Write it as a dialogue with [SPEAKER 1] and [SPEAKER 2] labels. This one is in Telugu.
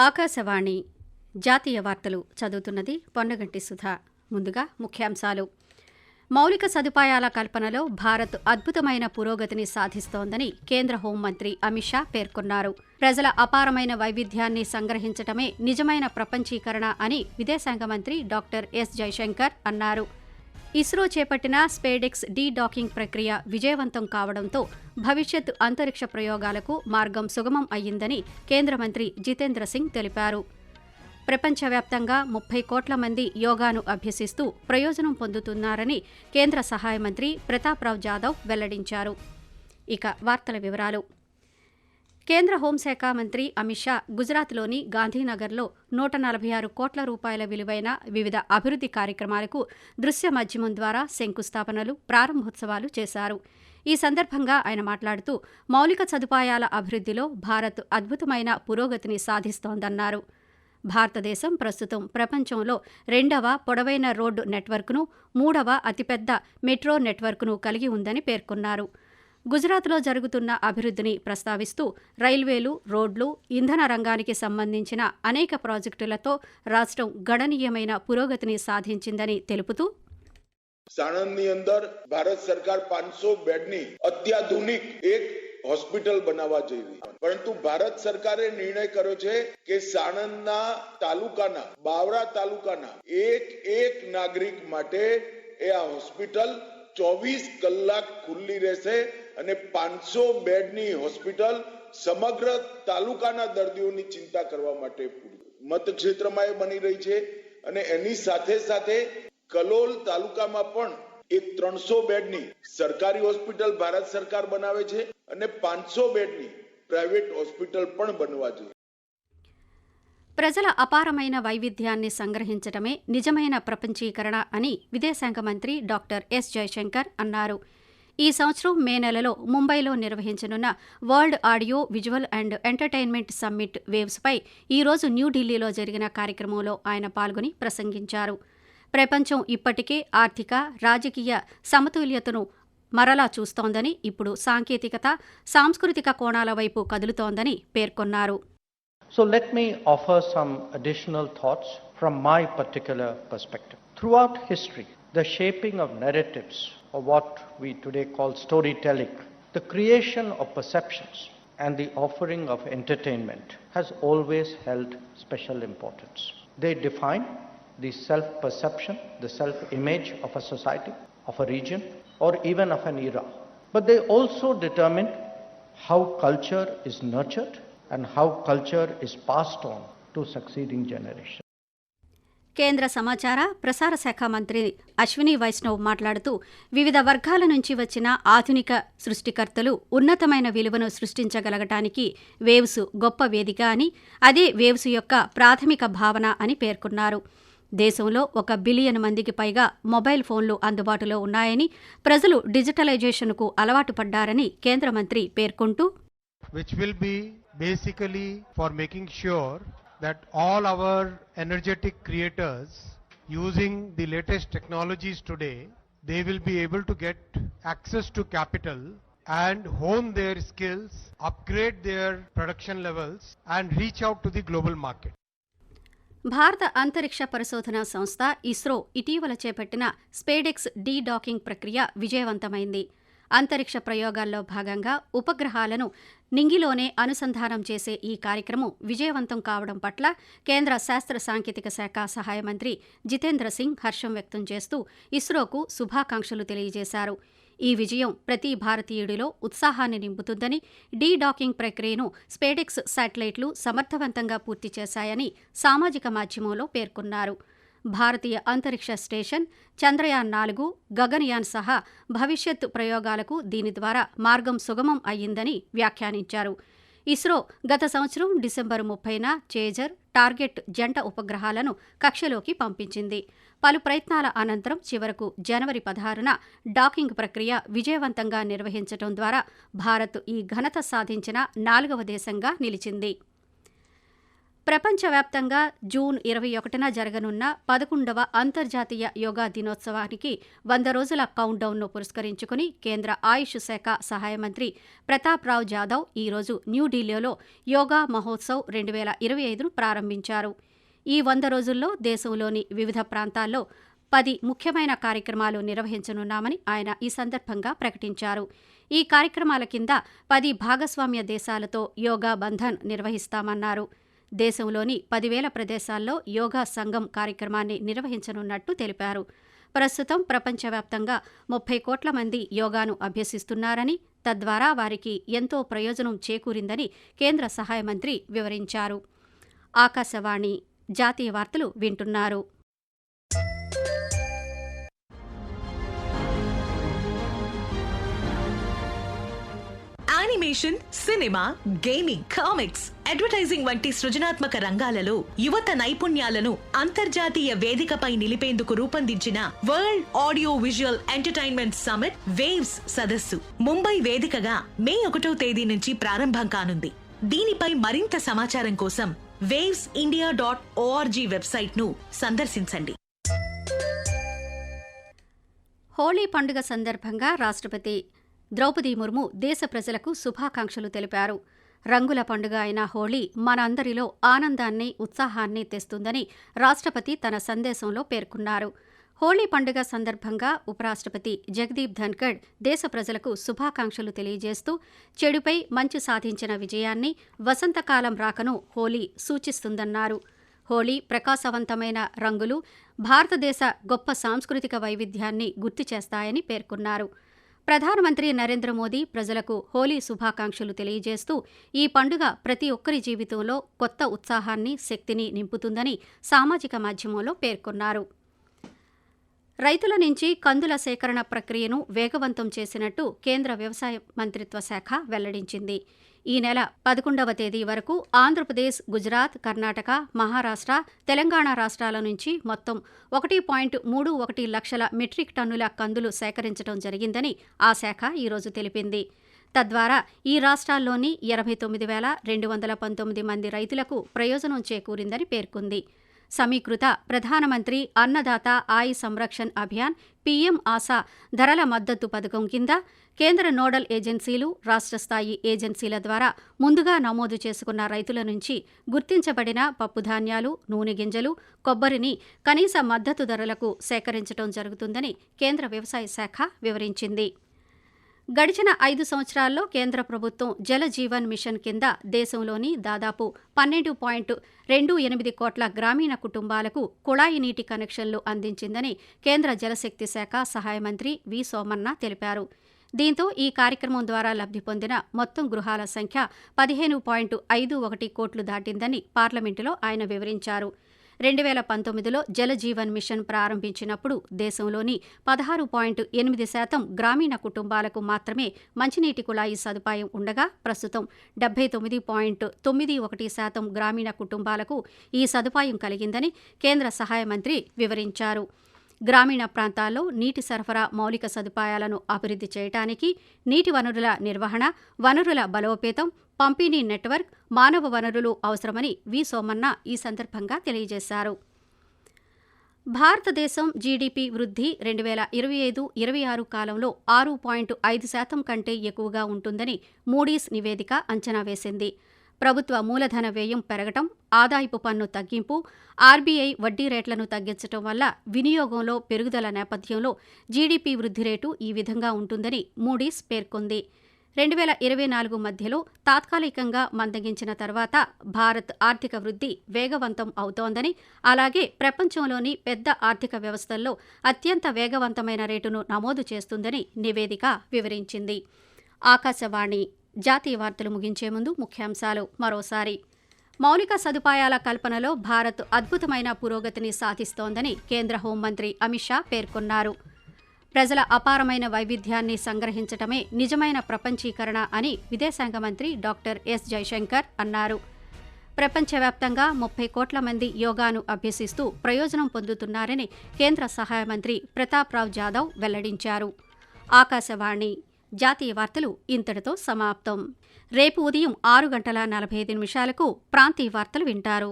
[SPEAKER 1] ఆకాశవాణి జాతీయ వార్తలు చదువుతున్నది పొన్నగంటి సుధా. ముందుగా ముఖ్యాంశాలు. మౌలిక సదుపాయాల కల్పనలో భారత్ అద్భుతమైన పురోగతిని సాధిస్తోందని కేంద్ర హోంమంత్రి అమిత్ షా పేర్కొన్నారు. ప్రజల అపారమైన వైవిధ్యాన్ని సంగ్రహించటమే నిజమైన ప్రపంచీకరణ అని విదేశాంగ మంత్రి డాక్టర్ ఎస్ జైశంకర్ అన్నారు. ఇస్రో చేపట్టిన స్పేడెక్స్ డీ-డాకింగ్ ప్రక్రియ విజయవంతం కావడంతో భవిష్యత్ అంతరిక్ష ప్రయోగాలకు మార్గం సుగమం అయ్యిందని కేంద్ర మంత్రి జితేంద్ర సింగ్ తెలిపారు. ప్రపంచవ్యాప్తంగా 30 కోట్ల మంది యోగాను అభ్యసిస్తూ ప్రయోజనం పొందుతున్నారని కేంద్ర సహాయ మంత్రి ప్రతాప్రావ్ జాదవ్ వెల్లడించారు. ఇక వార్తల వివరాలు. కేంద్ర హోంశాఖ మంత్రి అమిత్ షా గుజరాత్లోని గాంధీనగర్లో 146 కోట్ల రూపాయల విలువైన వివిధ అభివృద్ధి కార్యక్రమాలకు దృశ్య మాధ్యమం ద్వారా శంకుస్థాపనలు, ప్రారంభోత్సవాలు చేశారు. ఈ సందర్భంగా ఆయన మాట్లాడుతూ మౌలిక సదుపాయాల అభివృద్ధిలో భారత్ అద్భుతమైన పురోగతిని సాధిస్తోందన్నారు. భారతదేశం ప్రస్తుతం ప్రపంచంలో 2వ పొడవైన రోడ్డు నెట్వర్క్ను, 3వ అతిపెద్ద మెట్రో నెట్వర్క్ను కలిగి ఉందని పేర్కొన్నారు. గుజరాత్లో జరుగుతున్న అభివృద్ధిని ప్రస్తావిస్తూ రైల్వేలు, రోడ్లు, ఇంధన రంగానికి సంబంధించిన అనేక ప్రాజెక్టులతో రాష్ట్రం గణనీయమైన పురోగతిని సాధించిందని తెలుపుతూ
[SPEAKER 2] સાણંદની અંદર ભારત સરકાર 500 બેડની અત્યાધુનિક એક હોસ્પિટલ બનાવવા જઈ રહી છે. પરંતુ ભારત સરકારે નિર્ણય કર્યો છે કે સાણંદના તાલુકાના, બાવરા તાલુકાના એક નાગરિક માટે એ આ હોસ્પિટલ 24 કલાક ખુલ્લી રહેશે અને 500 બેડની હોસ્પિટલ સમગ્ર તાલુકાના દર્દીઓની ચિંતા કરવા માટે મતક્ષેત્રમાં એ બની રહી છે. અને એની સાથે સાથે કલોલ તાલુકામાં પણ એક 300 બેડની સરકારી હોસ્પિટલ ભારત સરકાર બનાવે છે અને 500 બેડની પ્રાઇવેટ હોસ્પિટલ પણ બનવા જોઈએ.
[SPEAKER 1] ప్రజల అపారమైన వైవిధ్యాన్ని సంగ్రహించటమే నిజమైన ప్రపంచీకరణ అని విదేశాంగ మంత్రి డాక్టర్ ఎస్ జైశంకర్ అన్నారు. ఈ సంవత్సరం మే నెలలో ముంబైలో నిర్వహించనున్న world audio visual and entertainment summit వేవ్స్పై ఈరోజు న్యూఢిల్లీలో జరిగిన కార్యక్రమంలో ఆయన పాల్గొని ప్రసంగించారు. ప్రపంచం ఇప్పటికే ఆర్థిక, రాజకీయ సమతుల్యతను మరలా చూస్తోందని, ఇప్పుడు సాంకేతికత, సాంస్కృతిక కోణాల వైపు కదులుతోందని పేర్కొన్నారు.
[SPEAKER 3] So let me offer some additional thoughts from my particular perspective. Throughout history, the shaping of narratives, or what we today call storytelling, the creation of perceptions and the offering of entertainment has always held special importance. They define the self-perception, the self-image of a society, of a region, or even of an era. But they also determine how culture is nurtured and how culture is passed on to succeeding generations.
[SPEAKER 1] కేంద్ర సమాచార ప్రసార శాఖ మంత్రి అశ్విని వైష్ణవ్ మాట్లాడుతూ వివిధ వర్గాల నుంచి వచ్చిన ఆధునిక సృష్టికర్తలు ఉన్నతమైన విలువను సృష్టించగలగటానికి వేవ్స్ గొప్ప వేదిక అని, అదే వేవ్స్ యొక్క ప్రాథమిక భావన అని పేర్కొన్నారు. దేశంలో 1 బిలియన్ మందికి పైగా మొబైల్ ఫోన్లు అందుబాటులో ఉన్నాయని, ప్రజలు డిజిటలైజేషన్కు అలవాటు పడ్డారని కేంద్ర మంత్రి పేర్కొంటూ
[SPEAKER 4] which will be basically for making sure that all our energetic creators using the latest technologies today, they will be able to get access to capital and hone their skills, upgrade their production levels and reach out to the global market.
[SPEAKER 1] భారత అంతరిక్ష పరిశోధనా సంస్థ ఇస్రో ఇటీవల చేపట్టిన స్పేడెక్స్ డీ-డాకింగ్ ప్రక్రియ విజయవంతమైంది. అంతరిక్ష ప్రయోగాల్లో భాగంగా ఉపగ్రహాలను నింగిలోనే అనుసంధానం చేసే ఈ కార్యక్రమం విజయవంతం కావడం పట్ల కేంద్ర శాస్త్ర సాంకేతిక శాఖ సహాయ మంత్రి జితేంద్ర సింగ్ హర్షం వ్యక్తం చేస్తూ ఇస్రోకు శుభాకాంక్షలు తెలియజేశారు. ఈ విజయం ప్రతి భారతీయుడిలో ఉత్సాహాన్ని నింపుతుందని, డీ-డాకింగ్ ప్రక్రియను స్పేడెక్స్ శాటిలైట్లు సమర్థవంతంగా పూర్తి చేశాయని సామాజిక మాధ్యమంలో పేర్కొన్నారు. భారతీయ అంతరిక్ష స్టేషన్, చంద్రయాన్-4, గగన్యాన్ సహా భవిష్యత్ ప్రయోగాలకు దీని ద్వారా మార్గం సుగమం అయ్యిందని వ్యాఖ్యానించారు. ఇస్రో గత సంవత్సరం డిసెంబర్ 30న చేజర్, టార్గెట్ జంట ఉపగ్రహాలను కక్షలోకి పంపించింది. పలు ప్రయత్నాల అనంతరం చివరకు జనవరి 16న డాకింగ్ ప్రక్రియ విజయవంతంగా నిర్వహించడం ద్వారా భారత్ ఈ ఘనత సాధించిన 4వ దేశంగా నిలిచింది. ప్రపంచవ్యాప్తంగా జూన్ 21న జరగనున్న 11వ అంతర్జాతీయ యోగా దినోత్సవానికి 100 రోజుల కౌంట్డౌన్ను పురస్కరించుకుని కేంద్ర ఆయుష్ శాఖ సహాయ మంత్రి ప్రతాప్ రావ్ జాదవ్ ఈరోజు న్యూఢిల్లీలో యోగా మహోత్సవ్ 2025ను ప్రారంభించారు. ఈ 100 రోజుల్లో దేశంలోని వివిధ ప్రాంతాల్లో 10 ముఖ్యమైన కార్యక్రమాలు నిర్వహించనున్నామని ఆయన ఈ సందర్భంగా ప్రకటించారు. ఈ కార్యక్రమాల కింద 10 భాగస్వామ్య దేశాలతో యోగా బంధన్ నిర్వహిస్తామన్నారు. దేశంలోని 10,000 ప్రదేశాల్లో యోగా సంఘం కార్యక్రమాన్ని నిర్వహించనున్నట్టు తెలిపారు. ప్రస్తుతం ప్రపంచవ్యాప్తంగా 30 కోట్ల మంది యోగాను అభ్యసిస్తున్నారని, తద్వారా వారికి ఎంతో ప్రయోజనం చేకూరిందని కేంద్ర సహాయ మంత్రి వివరించారు. ఆకాశవాణి జాతీయ వార్తలు వింటున్నారు.
[SPEAKER 5] Animation, cinema, gaming, comics, advertising వంటి సృజనాత్మక రంగాలలో యువత నైపుణ్యాలను అంతర్జాతీయ వేదికపై నిలిపేందుకు రూపొందించిన world audio visual entertainment summit waves సదస్సు ముంబై వేదికగా మే 1వ తేదీ నుంచి ప్రారంభం కానుంది. దీనిపై మరింత సమాచారం కోసం wavesindia.org వెబ్సైట్ ను సందర్శించండి.
[SPEAKER 1] హోళీ పండుగ సందర్భంగా రాష్ట్రపతి ద్రౌపది ముర్ము దేశ ప్రజలకు శుభాకాంక్షలు తెలిపారు. రంగుల పండుగ అయిన హోళీ మనందరిలో ఆనందాన్ని, ఉత్సాహాన్ని తెస్తుందని రాష్ట్రపతి తన సందేశంలో పేర్కొన్నారు. హోళీ పండుగ సందర్భంగా ఉపరాష్ట్రపతి జగదీప్ ధన్కడ్ దేశ ప్రజలకు శుభాకాంక్షలు తెలియజేస్తూ చెడుపై మంచి సాధించిన విజయాన్ని, వసంతకాలం రాకను హోళీ సూచిస్తుందన్నారు. హోళీ ప్రకాశవంతమైన రంగులు భారతదేశ గొప్ప సాంస్కృతిక వైవిధ్యాన్ని గుర్తు చేస్తాయని పేర్కొన్నారు. ప్రధానమంత్రి నరేంద్ర మోదీ ప్రజలకు హోళీ శుభాకాంక్షలు తెలియజేస్తూ ఈ పండుగ ప్రతి ఒక్కరి జీవితంలో కొత్త ఉత్సాహాన్ని, శక్తిని నింపుతుందని సామాజిక మాధ్యమంలో పేర్కొన్నారు. రైతుల నుంచి కందుల సేకరణ ప్రక్రియను వేగవంతం చేసినట్టు కేంద్ర వ్యవసాయ మంత్రిత్వ శాఖ వెల్లడించింది. ఈ నెల 11వ తేదీ వరకు ఆంధ్రప్రదేశ్, గుజరాత్, కర్ణాటక, మహారాష్ట్ర, తెలంగాణ రాష్ట్రాల నుంచి మొత్తం 1.31 లక్షల మెట్రిక్ టన్నుల కందులు సేకరించడం జరిగిందని ఆ శాఖ ఈరోజు తెలిపింది. తద్వారా ఈ రాష్ట్రాల్లోని 89,219 మంది రైతులకు ప్రయోజనం చేకూరిందని పేర్కొంది. సమీకృత ప్రధానమంత్రి అన్నదాత ఆయ సంరక్షణ్ అభియాన్ పీఎం ఆశా ధరల మద్దతు పథకం కింద కేంద్ర నోడల్ ఏజెన్సీలు, రాష్ట్ర స్థాయి ఏజెన్సీల ద్వారా ముందుగా నమోదు చేసుకున్న రైతుల నుంచి గుర్తించబడిన పప్పుధాన్యాలు, నూనె గింజలు, కొబ్బరిని కనీస మద్దతు ధరలకు సేకరించడం జరుగుతుందని కేంద్ర వ్యవసాయ శాఖ వివరించింది. గడిచిన 5 సంవత్సరాల్లో కేంద్ర ప్రభుత్వం జల జీవన్ మిషన్ కింద దేశంలోని దాదాపు 12.28 కోట్ల గ్రామీణ కుటుంబాలకు కుళాయి నీటి కనెక్షన్లు అందించిందని కేంద్ర జలశక్తి శాఖ సహాయ మంత్రి వి సోమన్న తెలిపారు. దీంతో ఈ కార్యక్రమం ద్వారా లబ్ధి పొందిన మొత్తం గృహాల సంఖ్య 15.51 కోట్లు దాటిందని పార్లమెంటులో ఆయన వివరించారు. 2019లో జల జీవన్ మిషన్ ప్రారంభించినప్పుడు దేశంలోని 16.8% గ్రామీణ కుటుంబాలకు మాత్రమే మంచినీటి కుళాయి సదుపాయం ఉండగా ప్రస్తుతం 79.91% గ్రామీణ కుటుంబాలకు ఈ సదుపాయం కలిగిందని కేంద్ర సహాయ మంత్రి వివరించారు. గ్రామీణ ప్రాంతాల్లో నీటి సరఫరా మౌలిక సదుపాయాలను అభివృద్ధి చేయడానికి నీటి వనరుల నిర్వహణ, వనరుల బలోపేతం, పంపిణీ నెట్వర్క్, మానవ వనరులు అవసరమని వి సోమన్న ఈ సందర్భంగా తెలియజేశారు. భారతదేశం జీడీపీ వృద్ధి 2025-26 కాలంలో 6.5% కంటే ఎక్కువగా ఉంటుందని మూడీస్ నివేదిక అంచనా వేసింది. ప్రభుత్వ మూలధన వ్యయం పెరగటం, ఆదాయపు పన్ను తగ్గింపు, ఆర్బీఐ వడ్డీ రేట్లను తగ్గించడం వల్ల వినియోగంలో పెరుగుదల నేపథ్యంలో జీడీపీ వృద్ధి రేటు ఈ విధంగా ఉంటుందని మూడీస్ పేర్కొంది. 2024 మధ్యలో తాత్కాలికంగా మందగించిన తర్వాత భారత్ ఆర్థిక వృద్ధి వేగవంతం అవుతోందని, అలాగే ప్రపంచంలోని పెద్ద ఆర్థిక వ్యవస్థల్లో అత్యంత వేగవంతమైన రేటును నమోదు చేస్తుందని నివేదిక వివరించింది. ఆకాశవాణి జాతీయ వార్తలు ముగించే ముందు ముఖ్యాంశాలు మరోసారి. మౌలిక సదుపాయాల కల్పనలో భారత్ అద్భుతమైన పురోగతిని సాధిస్తోందని కేంద్ర హోంమంత్రి అమిత్ షా పేర్కొన్నారు. ప్రజల అపారమైన వైవిధ్యాన్ని సంగ్రహించటమే నిజమైన ప్రపంచీకరణ అని విదేశాంగ మంత్రి డాక్టర్ ఎస్ జైశంకర్ అన్నారు. ప్రపంచవ్యాప్తంగా 30 కోట్ల మంది యోగాను అభ్యసిస్తూ ప్రయోజనం పొందుతున్నారని కేంద్ర సహాయ మంత్రి ప్రతాప్ రావ్ జాదవ్ వెల్లడించారు. ఆకాశవాణి జాతీయ వార్తలు ఇంతటితో సమాప్తం. రేపు ఉదయం 6:45 ప్రాంతీయ వార్తలు వింటారు.